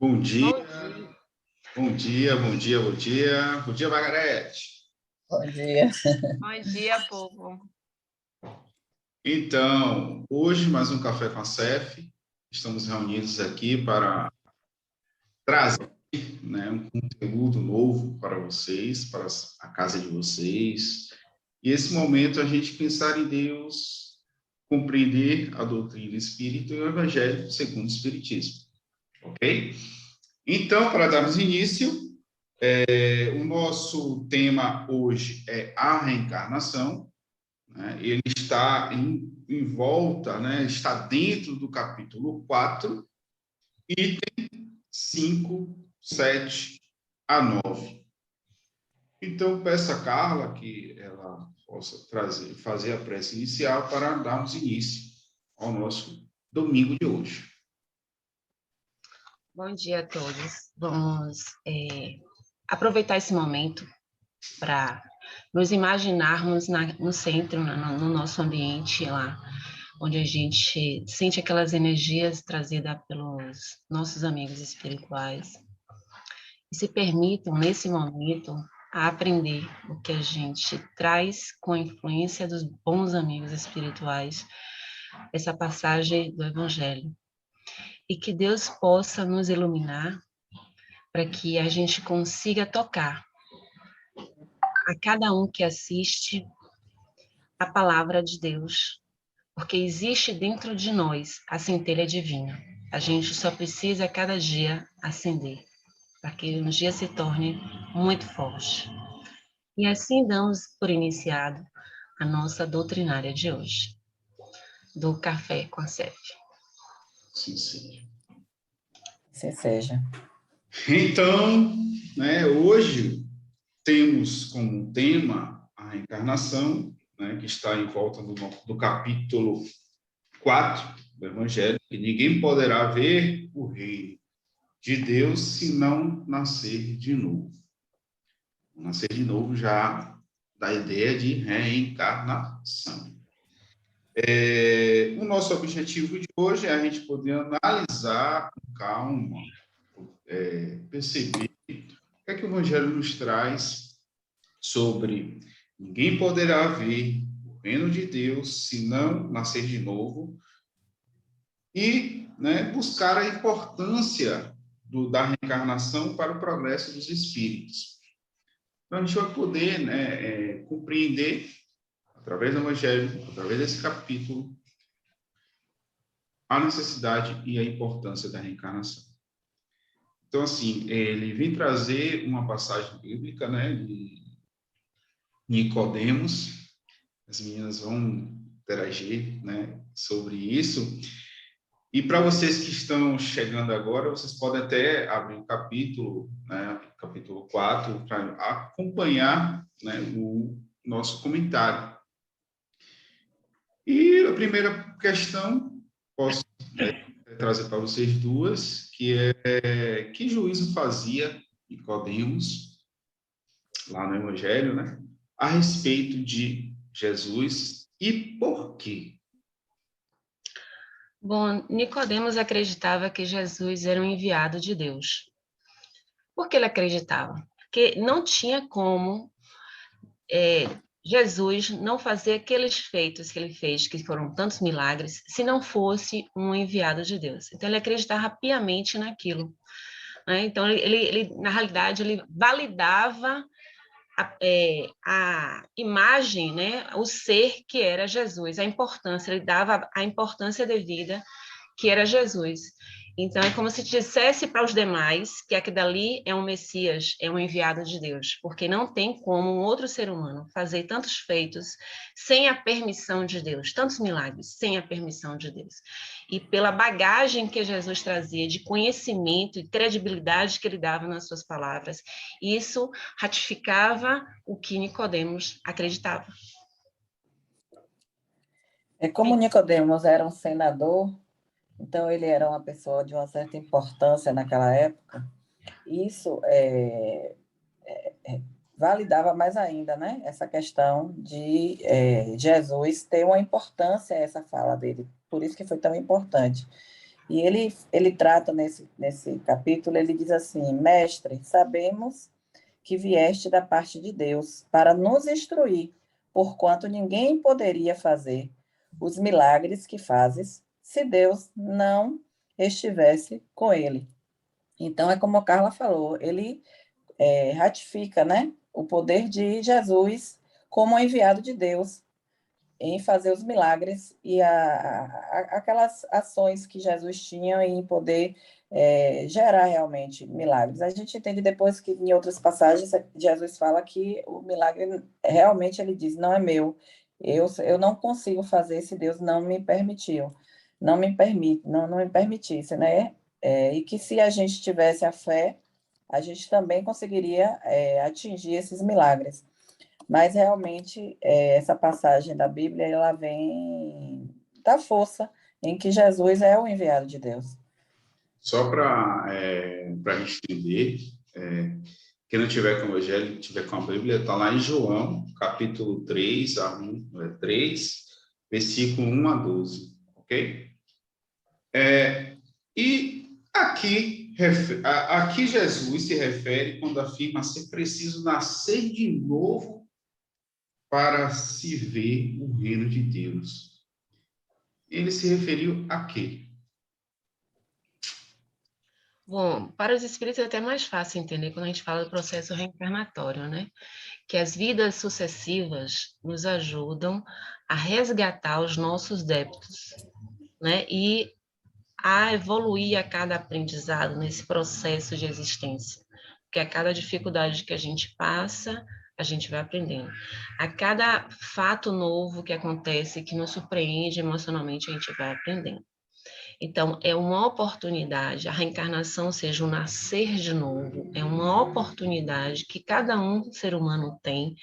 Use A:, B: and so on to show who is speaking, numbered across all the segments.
A: Bom dia,
B: Bom dia.
A: bom dia, bom dia, bom dia. Bom dia, Margarete.
C: Bom dia.
B: Bom dia, povo.
A: Então, hoje mais um Café com a CEF. Estamos reunidos aqui para trazer, um conteúdo novo para vocês, para a casa de vocês. E esse momento a gente pensar em Deus, compreender a doutrina espírita e o Evangelho segundo o Espiritismo. Ok? Então, para darmos início, o nosso tema hoje é a reencarnação, né? Ele está em volta, né? Está dentro do capítulo 4, item 5, 7 a 9. Então, peço a Carla que ela possa fazer a prece inicial para darmos início ao nosso domingo de hoje.
B: Bom dia a todos. Vamos aproveitar esse momento para nos imaginarmos no centro, no nosso ambiente lá, onde a gente sente aquelas energias trazidas pelos nossos amigos espirituais. E se permitam, nesse momento, a aprender o que a gente traz com a influência dos bons amigos espirituais, essa passagem do Evangelho. E que Deus possa nos iluminar para que a gente consiga tocar a cada um que assiste a palavra de Deus, porque existe dentro de nós a centelha divina. A gente só precisa a cada dia acender, para que um dia se torne muito forte. E assim damos por iniciado a nossa doutrinária de hoje, do Café com a CEF.
A: Sim, sim.
C: Assim seja.
A: Então, hoje temos como tema a reencarnação, que está em volta do capítulo 4 do Evangelho, que ninguém poderá ver o reino de Deus se não nascer de novo. Nascer de novo já dá a ideia de reencarnação. O nosso objetivo de hoje é a gente poder analisar com calma, perceber o que é que o Evangelho nos traz sobre ninguém poderá ver o reino de Deus se não nascer de novo e buscar a importância da reencarnação para o progresso dos espíritos. Então, a gente vai poder compreender, através do Evangelho, através desse capítulo, a necessidade e a importância da reencarnação. Então, assim, ele vem trazer uma passagem bíblica, de Nicodemos. As meninas vão interagir, sobre isso. E para vocês que estão chegando agora, vocês podem até abrir o capítulo, capítulo 4, para acompanhar, o nosso comentário. E a primeira questão, posso trazer para vocês duas, que é que juízo fazia Nicodemos, lá no Evangelho, a respeito de Jesus e por quê?
B: Bom, Nicodemos acreditava que Jesus era um enviado de Deus. Por que ele acreditava? Porque não tinha como Jesus não fazer aqueles feitos que ele fez, que foram tantos milagres, se não fosse um enviado de Deus. Então, ele acreditava piamente naquilo. Então, ele, na realidade, ele validava a imagem, o ser que era Jesus, a importância, ele dava a importância devida que era Jesus. Então, é como se dissesse para os demais que aquele dali é um Messias, é um enviado de Deus, porque não tem como um outro ser humano fazer tantos feitos sem a permissão de Deus, tantos milagres sem a permissão de Deus. E pela bagagem que Jesus trazia de conhecimento e credibilidade que ele dava nas suas palavras, isso ratificava o que Nicodemos acreditava.
C: Como Nicodemos era um senador, então ele era uma pessoa de uma certa importância naquela época, isso validava mais ainda, essa questão de Jesus ter uma importância, essa fala dele, por isso que foi tão importante. E ele trata nesse capítulo, ele diz assim: Mestre, sabemos que vieste da parte de Deus para nos instruir, porquanto ninguém poderia fazer os milagres que fazes se Deus não estivesse com ele. Então, é como a Carla falou, ele ratifica, né, o poder de Jesus como enviado de Deus em fazer os milagres e aquelas ações que Jesus tinha em poder gerar realmente milagres. A gente entende depois que em outras passagens Jesus fala que o milagre realmente ele diz não é meu, eu não consigo fazer se Deus não me permitiu, não me permite, não me permitisse, né? E que se a gente tivesse a fé, a gente também conseguiria atingir esses milagres. Mas realmente essa passagem da Bíblia ela vem da força em que Jesus é o enviado de Deus.
A: Só para a gente entender, quem não tiver com o Evangelho, tiver com a Bíblia, está lá em João, capítulo 3, 3, versículo 1 a 12, ok? E aqui Jesus se refere quando afirma ser preciso nascer de novo para se ver o reino de Deus. Ele se referiu a quê?
B: Bom, para os espíritos é até mais fácil entender quando a gente fala do processo reencarnatório, né? Que as vidas sucessivas nos ajudam a resgatar os nossos débitos, né? E a evoluir a cada aprendizado nesse processo de existência. Porque a cada dificuldade que a gente passa, a gente vai aprendendo. A cada fato novo que acontece, que nos surpreende emocionalmente, a gente vai aprendendo. Então, é uma oportunidade, a reencarnação, seja o nascer de novo, é uma oportunidade que cada ser humano tem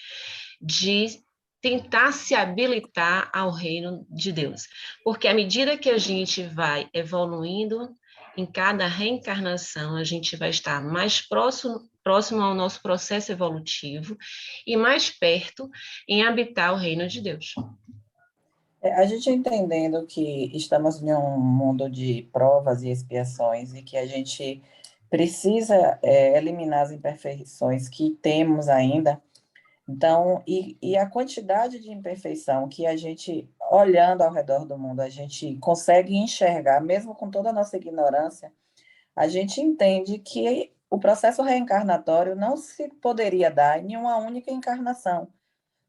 B: de tentar se habilitar ao reino de Deus. Porque à medida que a gente vai evoluindo, em cada reencarnação, a gente vai estar mais próximo ao nosso processo evolutivo e mais perto em habitar o reino de Deus.
C: A gente entendendo que estamos em um mundo de provas e expiações e que a gente precisa eliminar as imperfeições que temos ainda. Então, e a quantidade de imperfeição que a gente, olhando ao redor do mundo, a gente consegue enxergar, mesmo com toda a nossa ignorância, a gente entende que o processo reencarnatório não se poderia dar em uma única encarnação,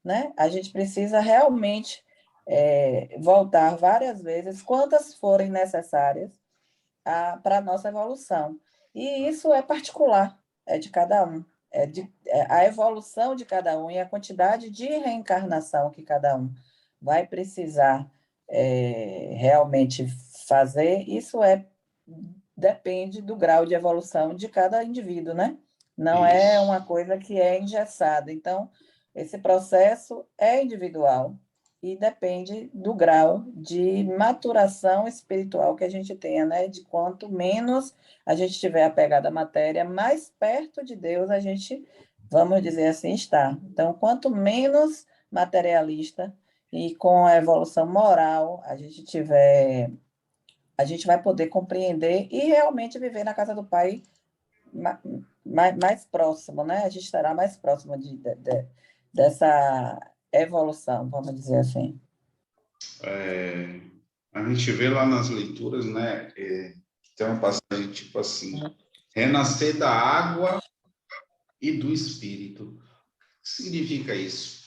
C: né? A gente precisa realmente voltar várias vezes, quantas forem necessárias para a nossa evolução. E isso é particular, é de cada um. A evolução de cada um e a quantidade de reencarnação que cada um vai precisar realmente fazer, depende do grau de evolução de cada indivíduo, né? Não é
A: Isso.
C: uma coisa que é engessada. Então, esse processo é individual e depende do grau de maturação espiritual que a gente tenha, né? De quanto menos a gente estiver apegado à matéria, mais perto de Deus a gente, vamos dizer assim, está. Então, quanto menos materialista e com a evolução moral a gente tiver, a gente vai poder compreender e realmente viver na casa do Pai mais próximo, né? A gente estará mais próximo dessa evolução, vamos dizer assim.
A: A gente vê lá nas leituras, né? Tem uma passagem tipo assim: renascer da água e do espírito. O que significa isso?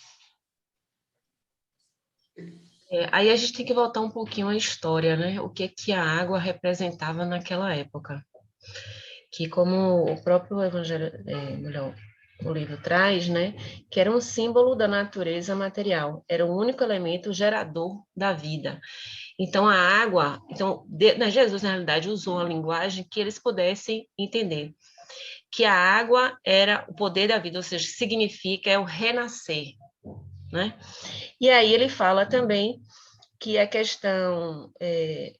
B: Aí a gente tem que voltar um pouquinho à história, né? O que a água representava naquela época. Que como o próprio Evangelho, o livro traz, né? Que era um símbolo da natureza material. Era o único elemento gerador da vida. Então, a água... Jesus, na realidade, usou uma linguagem que eles pudessem entender. Que a água era o poder da vida, ou seja, significa o renascer, né? E aí ele fala também que a questão,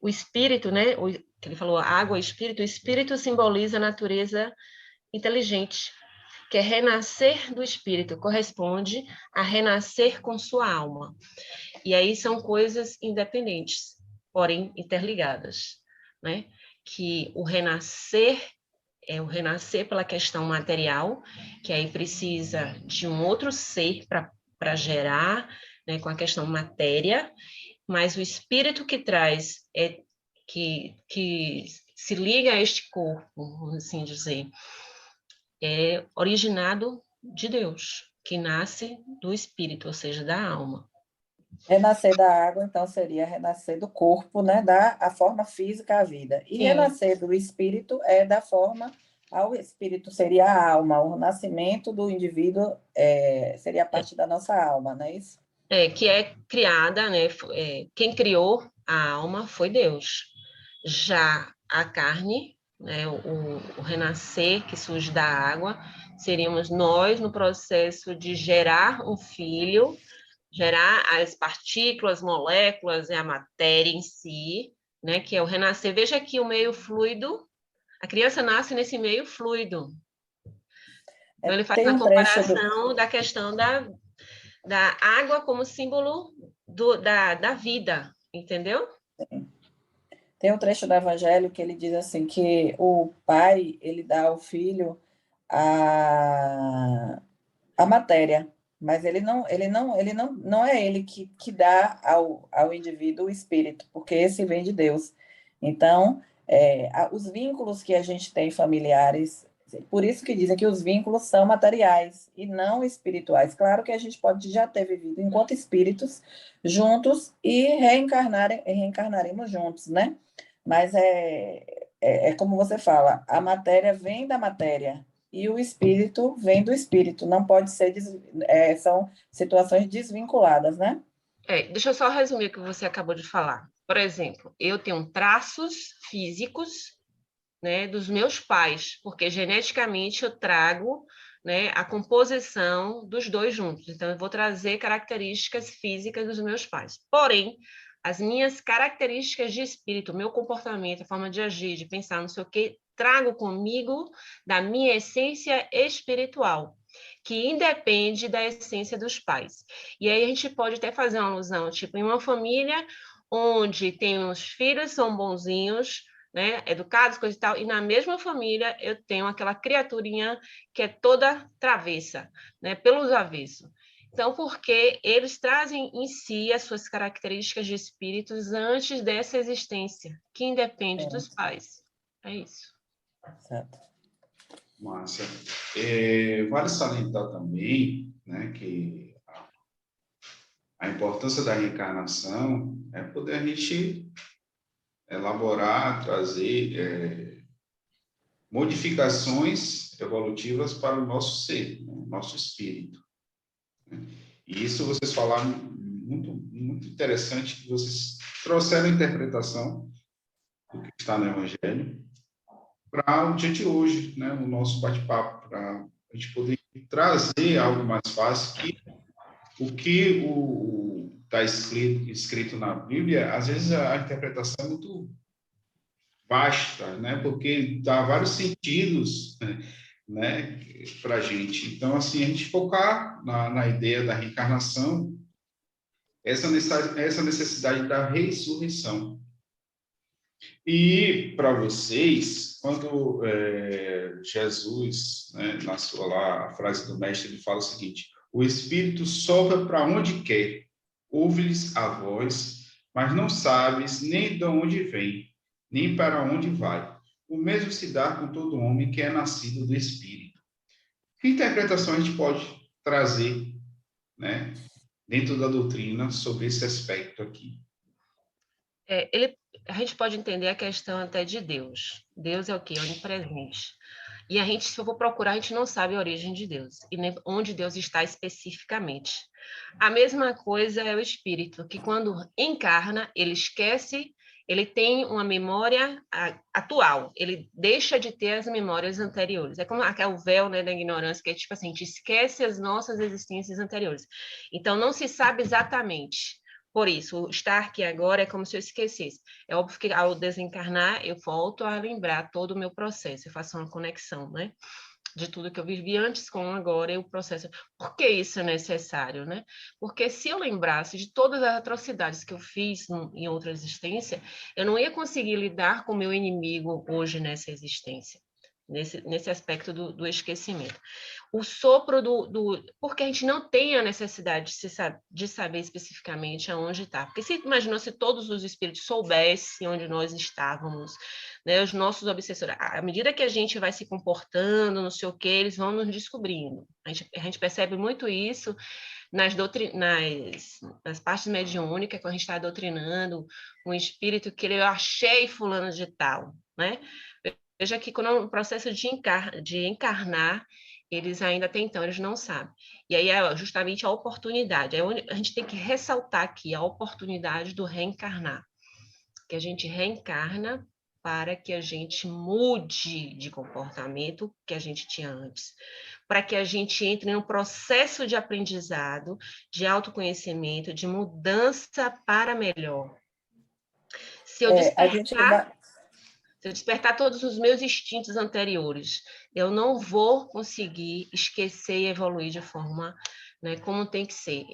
B: o espírito, né? Que ele falou água, espírito, o espírito simboliza a natureza inteligente, que é renascer do espírito, corresponde a renascer com sua alma. E aí são coisas independentes, porém interligadas. né? Que o renascer é o renascer pela questão material, que aí precisa de um outro ser para gerar, né, com a questão matéria, mas o espírito que traz, que se liga a este corpo, vamos assim dizer, é originado de Deus, que nasce do espírito, ou seja, da alma.
C: Renascer da água, então, seria renascer do corpo, né? Dar a forma física à vida. E renascer do espírito é da forma ao espírito, seria a alma. O nascimento do indivíduo seria a parte da nossa alma, não é isso?
B: Que é criada, né? Quem criou a alma foi Deus. Já a carne, né? O renascer que surge da água, seríamos nós no processo de gerar um filho, gerar as partículas, moléculas e a matéria em si, né? Que é o renascer. Veja aqui o meio fluido. A criança nasce nesse meio fluido. Então, ele faz uma comparação da questão da água como símbolo da vida, entendeu?
C: Tem um trecho do Evangelho que ele diz assim, que o pai, ele dá ao filho a matéria, mas não é ele que dá ao indivíduo o espírito, porque esse vem de Deus. Então, os vínculos que a gente tem familiares, por isso que dizem que os vínculos são materiais e não espirituais. Claro que a gente pode já ter vivido enquanto espíritos juntos e reencarnaremos juntos, né? Mas é como você fala, a matéria vem da matéria, e o espírito vem do espírito, não pode ser, são situações desvinculadas, né?
B: Deixa eu só resumir o que você acabou de falar. Por exemplo, eu tenho traços físicos, né, dos meus pais, porque geneticamente eu trago, né, a composição dos dois juntos. Então, eu vou trazer características físicas dos meus pais. Porém, as minhas características de espírito, meu comportamento, a forma de agir, de pensar, não sei o quê, trago comigo da minha essência espiritual, que independe da essência dos pais. E aí a gente pode até fazer uma alusão, tipo, em uma família onde tem os filhos são bonzinhos, né, educados, coisa e tal, e na mesma família eu tenho aquela criaturinha que é toda travessa, né, pelos avessos. Então, porque eles trazem em si as suas características de espíritos antes dessa existência, que independe dos pais. É isso.
C: Certo.
A: Márcia. Vale salientar também, né, que a importância da reencarnação é poder a gente elaborar, trazer modificações evolutivas para o nosso ser, né, o nosso espírito. Né? E isso vocês falaram muito, muito interessante, que vocês trouxeram a interpretação do que está no Evangelho para o dia de hoje, né, o nosso bate-papo, para a gente poder trazer algo mais fácil, que o que está escrito na Bíblia, às vezes a interpretação é muito vasta, né, porque dá vários sentidos, né, para a gente. Então, assim, a gente focar na ideia da reencarnação, essa necessidade da ressurreição. E para vocês, quando Jesus, né, na sua lá, a frase do mestre, ele fala o seguinte: o Espírito sopra para onde quer, ouve-lhes a voz, mas não sabes nem de onde vem, nem para onde vai. O mesmo se dá com todo homem que é nascido do Espírito. Que interpretação a gente pode trazer, né, dentro da doutrina sobre esse aspecto aqui?
B: A gente pode entender a questão até de Deus. Deus é o quê? Onipresente. E a gente, se eu for procurar, a gente não sabe a origem de Deus e nem onde Deus está especificamente. A mesma coisa é o espírito, que quando encarna, ele esquece, ele tem uma memória atual, ele deixa de ter as memórias anteriores. É como aquele véu, né, da ignorância, que é tipo assim, a gente esquece as nossas existências anteriores. Então, não se sabe exatamente. Por isso, o estar aqui agora é como se eu esquecesse. É óbvio que ao desencarnar, eu volto a lembrar todo o meu processo, eu faço uma conexão, né? de tudo que eu vivi antes com agora e o processo. Por que isso é necessário, né? Porque se eu lembrasse de todas as atrocidades que eu fiz em outra existência, eu não ia conseguir lidar com o meu inimigo hoje nessa existência. Nesse aspecto do esquecimento. O sopro porque a gente não tem a necessidade de saber especificamente aonde está. Porque se imaginou se todos os espíritos soubessem onde nós estávamos, né, os nossos obsessores, à medida que a gente vai se comportando, não sei o que, eles vão nos descobrindo. A gente percebe muito isso nas partes mediúnicas, quando a gente está doutrinando um espírito que eu achei fulano de tal, né? Veja que quando o processo de encarnar, eles ainda até então, eles não sabem. E aí é justamente a oportunidade. A gente tem que ressaltar aqui a oportunidade do reencarnar. Que a gente reencarna para que a gente mude de comportamento que a gente tinha antes. Para que a gente entre em um processo de aprendizado, de autoconhecimento, de mudança para melhor. Se eu despertar todos os meus instintos anteriores, eu não vou conseguir esquecer e evoluir de forma, né, como tem que ser.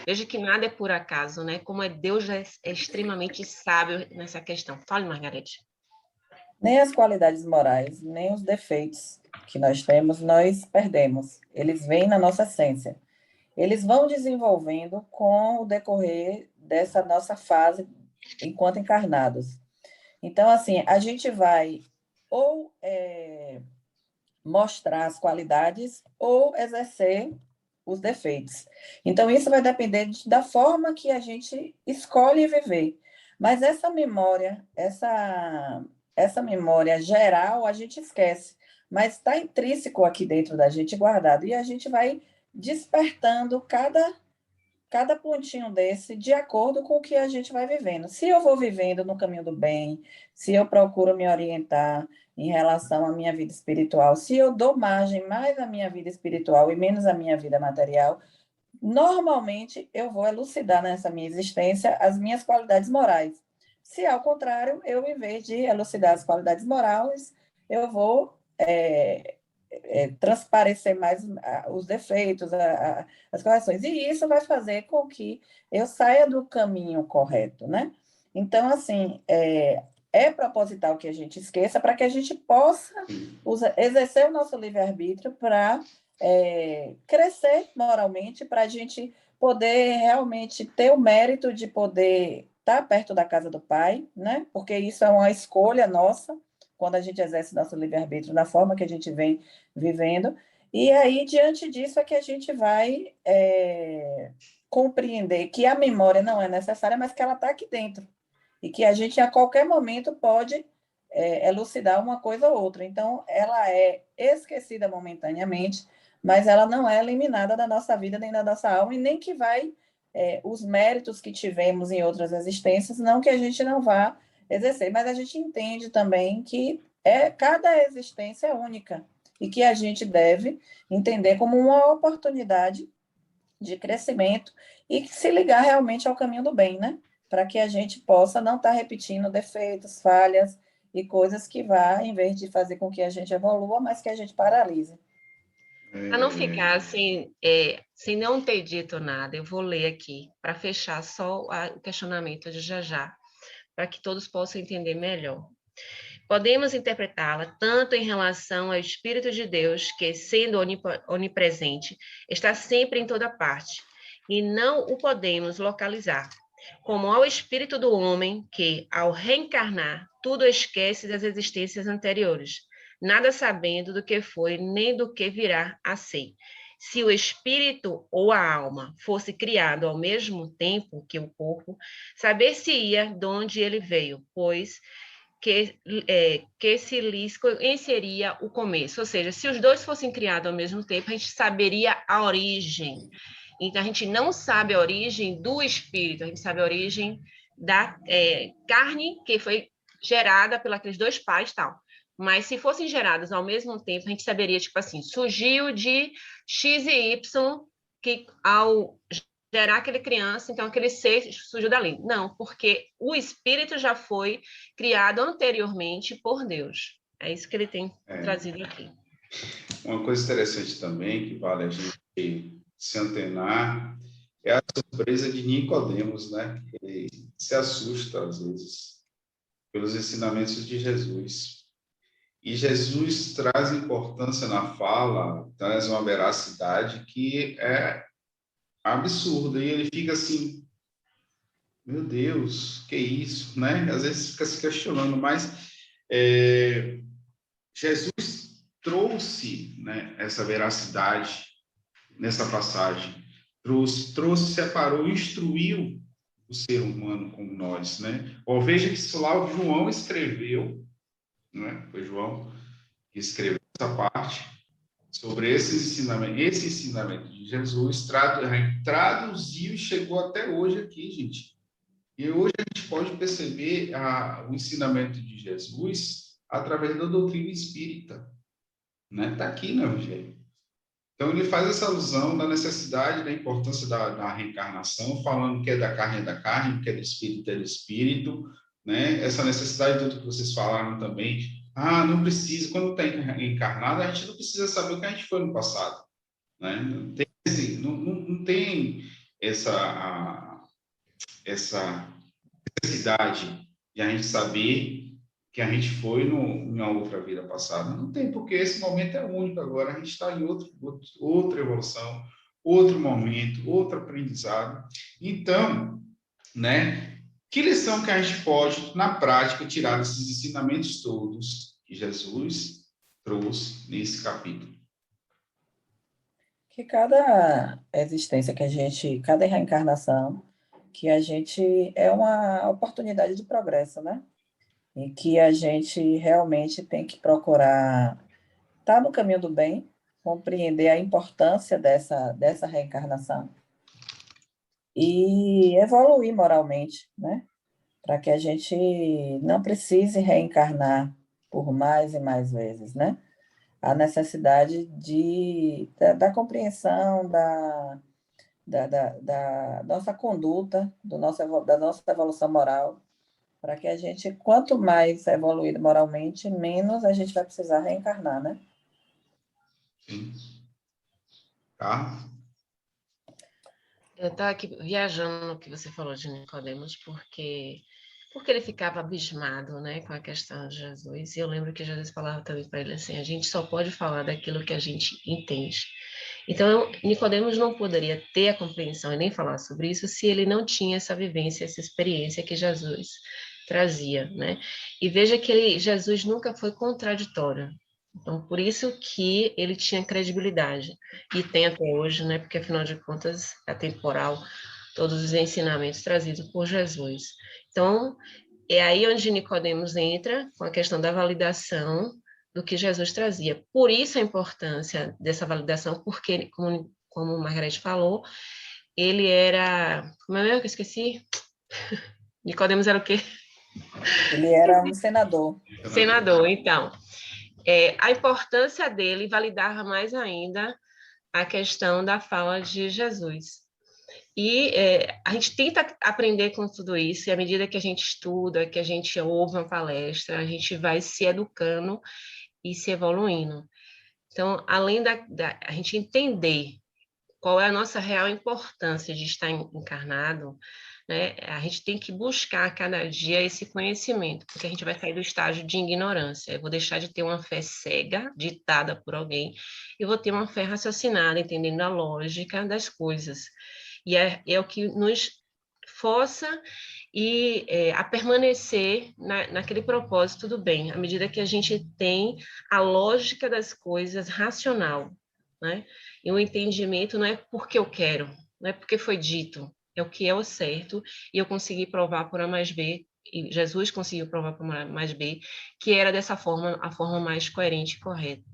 B: Veja que nada é por acaso, né? Como Deus é extremamente sábio nessa questão. Fale, Margarete.
C: Nem as qualidades morais, nem os defeitos que nós temos, nós perdemos. Eles vêm na nossa essência. Eles vão desenvolvendo com o decorrer dessa nossa fase enquanto encarnados. Então, assim, a gente vai ou mostrar as qualidades ou exercer os defeitos. Então, isso vai depender da forma que a gente escolhe viver. Mas essa memória geral, a gente esquece. Mas está intrínseco aqui dentro da gente, guardado. E a gente vai despertando cada pontinho desse de acordo com o que a gente vai vivendo. Se eu vou vivendo no caminho do bem, se eu procuro me orientar em relação à minha vida espiritual, se eu dou margem mais à minha vida espiritual e menos à minha vida material, normalmente eu vou elucidar nessa minha existência as minhas qualidades morais. Se, ao contrário, eu, em vez de elucidar as qualidades morais, eu vou transparecer mais os defeitos, as correções. E isso vai fazer com que eu saia do caminho correto, né? Então, assim, é proposital que a gente esqueça para que a gente possa exercer o nosso livre-arbítrio para crescer moralmente, para a gente poder realmente ter o mérito de poder estar perto da casa do Pai, né? Porque isso é uma escolha nossa, quando a gente exerce nosso livre-arbítrio da forma que a gente vem vivendo. E aí, diante disso, é que a gente vai compreender que a memória não é necessária, mas que ela está aqui dentro. E que a gente, a qualquer momento, pode elucidar uma coisa ou outra. Então, ela é esquecida momentaneamente, mas ela não é eliminada da nossa vida, nem da nossa alma, e nem que vai os méritos que tivemos em outras existências, não que a gente não vá exercer, mas a gente entende também que cada existência é única e que a gente deve entender como uma oportunidade de crescimento e se ligar realmente ao caminho do bem, né? Para que a gente possa não estar repetindo defeitos, falhas e coisas que vá, em vez de fazer com que a gente evolua, mas que a gente paralise.
B: Para não ficar assim, sem não ter dito nada, eu vou ler aqui, para fechar só o questionamento de Jajá, para que todos possam entender melhor. Podemos interpretá-la tanto em relação ao Espírito de Deus, que, sendo onipresente, está sempre em toda parte, e não o podemos localizar, como ao Espírito do homem, que, ao reencarnar, tudo esquece das existências anteriores, nada sabendo do que foi, nem do que virá a ser. Se o espírito ou a alma fosse criado ao mesmo tempo que o corpo, saber-se-ia de onde ele veio, pois que se lhes conheceria o começo. Ou seja, se os dois fossem criados ao mesmo tempo, a gente saberia a origem. Então, a gente não sabe a origem do espírito, a gente sabe a origem da carne que foi gerada pelos aqueles dois pais e tal. Mas se fossem gerados ao mesmo tempo, a gente saberia, tipo assim, surgiu de X e Y, que ao gerar aquela criança, então aquele ser surgiu dali. Não, porque o espírito já foi criado anteriormente por Deus. É isso que ele tem trazido aqui.
A: Uma coisa interessante também, que vale a gente se antenar, é a surpresa de Nicodemos, né? Ele se assusta, às vezes, pelos ensinamentos de Jesus. E Jesus traz importância na fala, traz uma veracidade que é absurda. E ele fica assim, meu Deus, que isso, né? Às vezes fica se questionando, mas Jesus trouxe, né, essa veracidade nessa passagem. Trouxe, separou, instruiu o ser humano como nós, né? Ou veja que isso lá o João escreveu, né? Foi João que escreveu essa parte sobre esse ensinamento de Jesus, traduziu e chegou até hoje aqui, gente. E hoje a gente pode perceber o ensinamento de Jesus através da doutrina espírita, né? Está aqui no Evangelho. Então, ele faz essa alusão da necessidade, da importância da reencarnação, falando que é da carne, que é do espírito, né? Essa necessidade, tudo que vocês falaram também, não precisa, quando está encarnado, a gente não precisa saber o que a gente foi no passado, né? Não tem, assim, não tem essa necessidade de a gente saber que a gente foi em uma outra vida passada. Não tem, porque esse momento é único agora. A gente está em outra evolução, outro momento, outro aprendizado. Então, né, que lição que a gente pode, na prática, tirar desses ensinamentos todos que Jesus trouxe nesse capítulo?
C: Que cada existência que a gente, cada reencarnação, que a gente é uma oportunidade de progresso, né? E que a gente realmente tem que procurar estar no caminho do bem, compreender a importância dessa reencarnação e evoluir moralmente, né? Para que a gente não precise reencarnar por mais e mais vezes, né? A necessidade da compreensão da nossa conduta, da nossa evolução moral, para que a gente, quanto mais evoluído moralmente, menos a gente vai precisar reencarnar, né?
A: Sim. Tá?
B: Eu estava aqui viajando no que você falou de Nicodemos, porque ele ficava abismado, né, com a questão de Jesus. E eu lembro que Jesus falava também para ele assim: a gente só pode falar daquilo que a gente entende. Então, Nicodemos não poderia ter a compreensão e nem falar sobre isso se ele não tinha essa vivência, essa experiência que Jesus trazia, né? E veja que Jesus nunca foi contraditório. Então, por isso que ele tinha credibilidade, e tem até hoje, né? Porque, afinal de contas, é temporal todos os ensinamentos trazidos por Jesus. Então, é aí onde Nicodemos entra com a questão da validação do que Jesus trazia. Por isso a importância dessa validação, porque, como Margarete falou, ele era... Como é mesmo que eu esqueci? Nicodemos era o quê?
C: Ele era um senador.
B: Senador, então. A importância dele validava mais ainda a questão da fala de Jesus. E a gente tenta aprender com tudo isso, e à medida que a gente estuda, que a gente ouve uma palestra, a gente vai se educando e se evoluindo. Então, além da a gente entender qual é a nossa real importância de estar encarnado, né, a gente tem que buscar cada dia esse conhecimento, porque a gente vai sair do estágio de ignorância. Eu vou deixar de ter uma fé cega, ditada por alguém, e vou ter uma fé raciocinada, entendendo a lógica das coisas. E é o que nos força a permanecer naquele propósito do bem, à medida que a gente tem a lógica das coisas racional, né? E o entendimento não é porque eu quero, não é porque foi dito, é o que é o certo, e eu consegui provar por A mais B, e Jesus conseguiu provar por A mais B, que era dessa forma, a forma mais coerente e correta.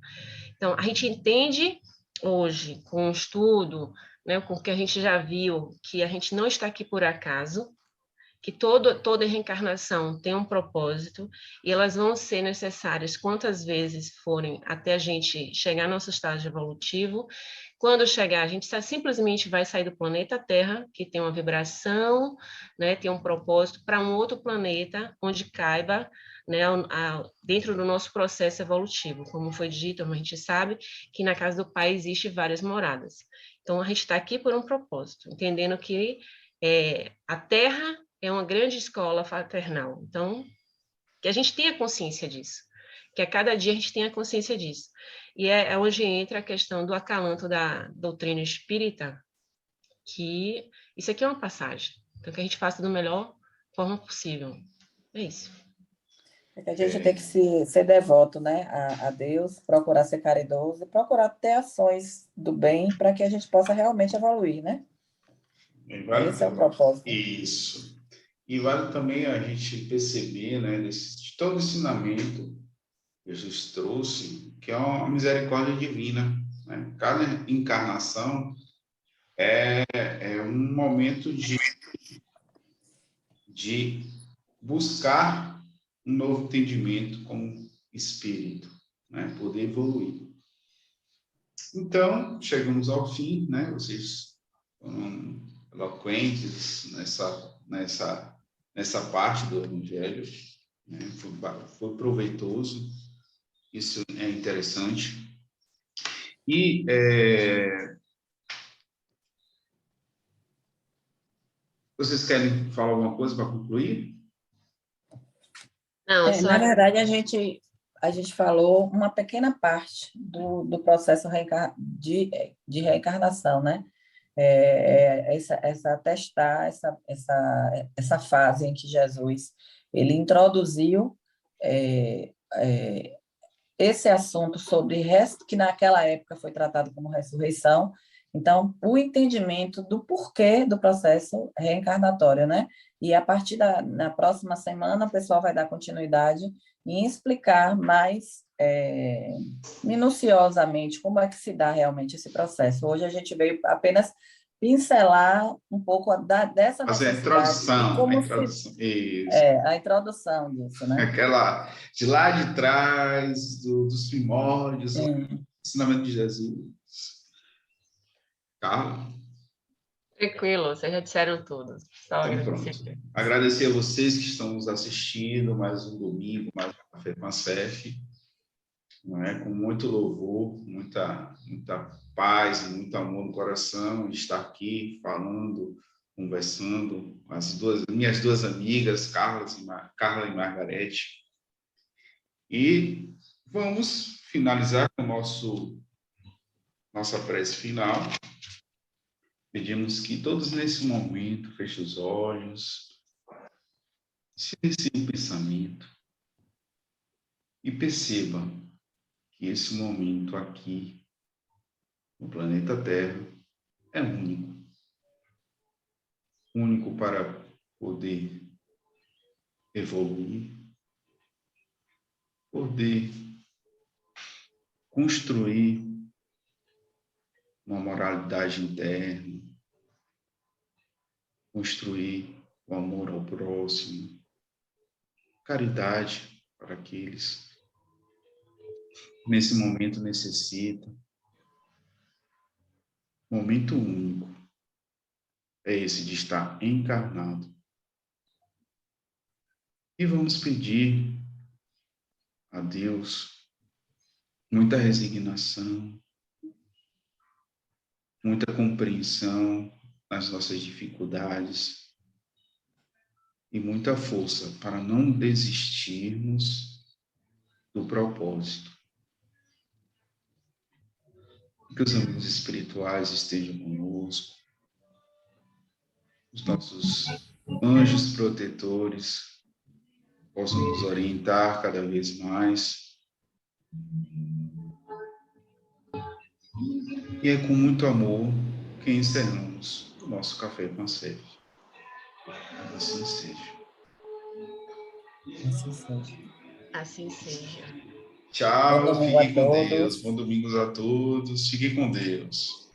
B: Então, a gente entende hoje, com o estudo, né, com o que a gente já viu, que a gente não está aqui por acaso, que toda reencarnação tem um propósito, e elas vão ser necessárias quantas vezes forem até a gente chegar no nosso estágio evolutivo, Quando chegar, a gente simplesmente vai sair do planeta Terra, que tem uma vibração, né, tem um propósito, para um outro planeta, onde caiba, né, dentro do nosso processo evolutivo. Como foi dito, a gente sabe que na casa do Pai existe várias moradas. Então, a gente está aqui por um propósito, entendendo que a Terra é uma grande escola fraternal. Então, que a gente tenha consciência disso, que a cada dia a gente tenha consciência disso. E é onde entra a questão do acalanto da doutrina espírita, que isso aqui é uma passagem. Então, que a gente faça da melhor forma possível. É isso.
C: É que a gente tem que ser devoto, né, a Deus, procurar ser caridoso, procurar ter ações do bem para que a gente possa realmente evoluir, né? Esse é o propósito.
A: Isso. E vale também a gente perceber, né, de todo ensinamento que Jesus trouxe, que é uma misericórdia divina, né? Cada encarnação é um momento de buscar um novo entendimento como espírito, né? Poder evoluir. Então, chegamos ao fim, né? Vocês foram eloquentes nessa parte do Evangelho, né? Foi proveitoso, isso é interessante. E vocês querem falar alguma coisa para concluir?
B: Não,
C: Na verdade, a gente falou uma pequena parte do processo de reencarnação, né? Testar essa fase em que Jesus ele introduziu esse assunto sobre que naquela época foi tratado como ressurreição. Então, o entendimento do porquê do processo reencarnatório, né? E a partir na próxima semana, o pessoal vai dar continuidade em explicar mais minuciosamente como é que se dá realmente esse processo. Hoje a gente veio apenas pincelar um pouco dessa
A: Fazer a
C: necessidade e como a introdução disso, né?
A: Aquela de lá de trás, dos primórdios, do ensinamento de Jesus. Carla?
B: Tranquilo, vocês já disseram tudo. Só
A: Então, pronto. Agradecer a vocês que estão nos assistindo mais um domingo, mais um Café com a CEF, não é? Com muito louvor, muita paz e muito amor no coração de estar aqui falando, conversando com minhas duas amigas, Carla e Margarete. E vamos finalizar com nossa prece final. Pedimos que todos nesse momento fechem os olhos, silenciem o pensamento e percebam que esse momento aqui, no planeta Terra, é único. Único para poder evoluir, poder construir uma moralidade interna, construir o amor ao próximo, caridade para aqueles que nesse momento necessitam. Momento único é esse de estar encarnado. E vamos pedir a Deus muita resignação, muita compreensão nas nossas dificuldades e muita força para não desistirmos do propósito. Que os amigos espirituais estejam conosco, os nossos anjos protetores possam nos orientar cada vez mais. E é com muito amor que encerramos o nosso Café com a CEF. Assim seja.
C: Assim seja.
B: Assim seja.
A: Tchau, fiquem com Deus. Bom domingo a todos. Fiquem com Deus.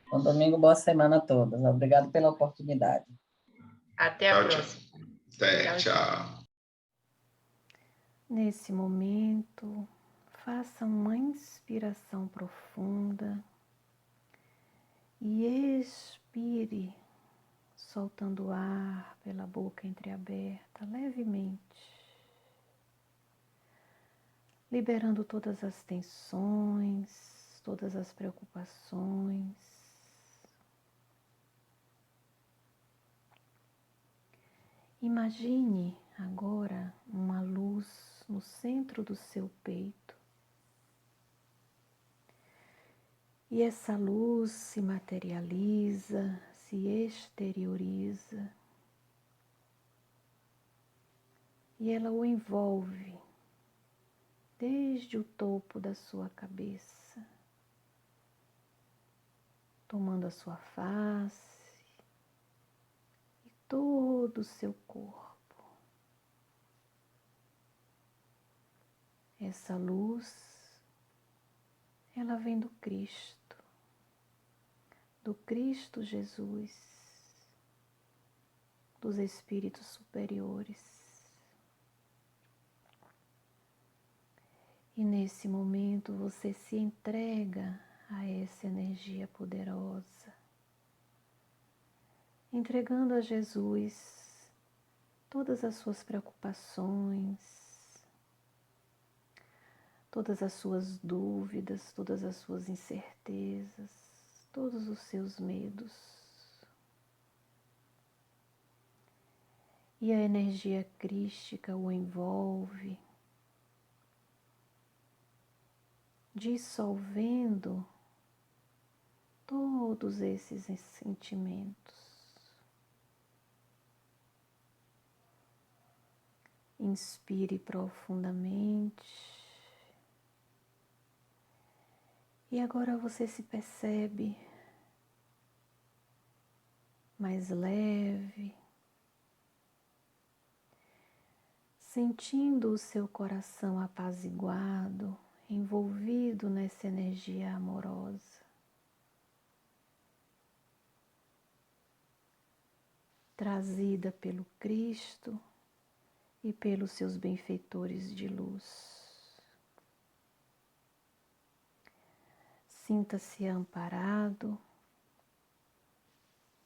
C: Bom domingo, boa semana a todos. Obrigado pela oportunidade.
B: Até a próxima.
A: Até, tchau.
D: Nesse momento, faça uma inspiração profunda e expire, soltando o ar pela boca entreaberta, levemente, liberando todas as tensões, todas as preocupações. Imagine agora uma luz no centro do seu peito. E essa luz se materializa, se exterioriza, e ela o envolve desde o topo da sua cabeça, tomando a sua face e todo o seu corpo. Essa luz, ela vem do Cristo Jesus, dos espíritos superiores. E nesse momento você se entrega a essa energia poderosa, entregando a Jesus todas as suas preocupações, todas as suas dúvidas, todas as suas incertezas, todos os seus medos. E a energia crística o envolve, dissolvendo todos esses sentimentos. Inspire profundamente. E agora você se percebe mais leve, sentindo o seu coração apaziguado, envolvido nessa energia amorosa, trazida pelo Cristo e pelos seus benfeitores de luz. Sinta-se amparado,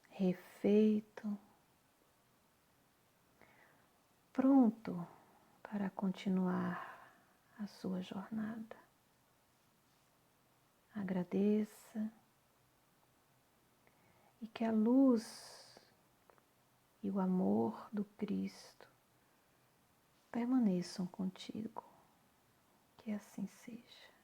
D: refeito, pronto para continuar a sua jornada. Agradeça e que a luz e o amor do Cristo permaneçam contigo. Que assim seja.